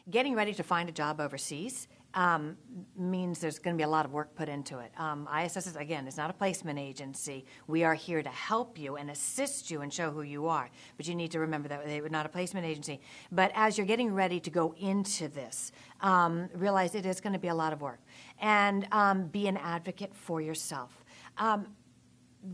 Getting ready to find a job overseas means there's going to be a lot of work put into it. ISS is, again, it's not a placement agency. We are here to help you and assist you and show who you are. But you need to remember that we're not a placement agency. But as you're getting ready to go into this, realize it is going to be a lot of work. And be an advocate for yourself.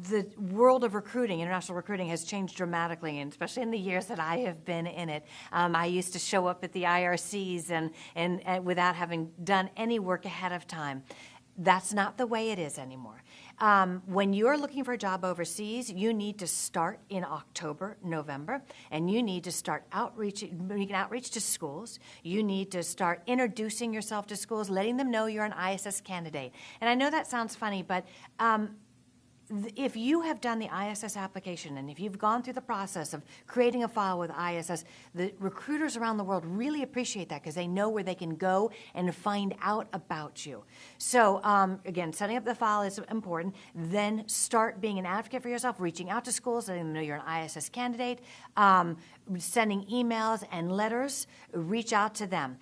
The world of recruiting, international recruiting, has changed dramatically, and especially in the years that I have been in it. I used to show up at the IRCs and without having done any work ahead of time. That's not the way it is anymore. When you're looking for a job overseas, you need to start in October, November, and you need to start making outreach to schools. You need to start introducing yourself to schools, letting them know you're an ISS candidate. And I know that sounds funny, but if you have done the ISS application and if you've gone through the process of creating a file with ISS, the recruiters around the world really appreciate that because they know where they can go and find out about you. So again, setting up the file is important. Then start being an advocate for yourself, reaching out to schools, letting them know you're an ISS candidate, sending emails and letters, reach out to them.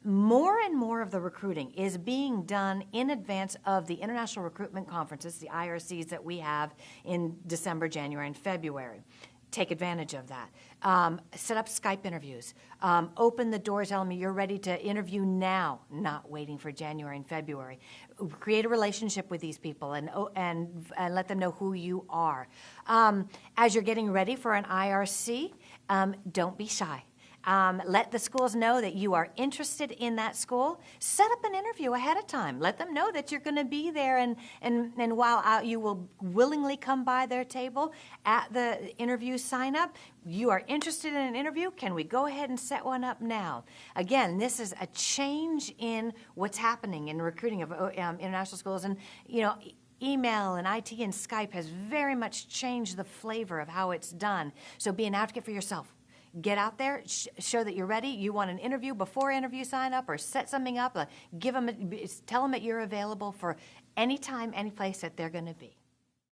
More and more of the recruiting is being done in advance of the international recruitment conferences, the IRCs that we have in December, January, and February. Take advantage of that. Set up Skype interviews. Open the doors, tell them you're ready to interview now, not waiting for January and February. Create a relationship with these people and let them know who you are. As you're getting ready for an IRC, don't be shy. Let the schools know that you are interested in that school. Set up an interview ahead of time. Let them know that you're going to be there, and while you will willingly come by their table at the interview sign-up, you are interested in an interview, can we go ahead and set one up now? Again, this is a change in what's happening in recruiting of international schools, and email and IT and Skype has very much changed the flavor of how it's done. So be an advocate for yourself. Get out there, show that you're ready. You want an interview before interview sign up, or set something up. Tell them that you're available for any time, any place that they're going to be.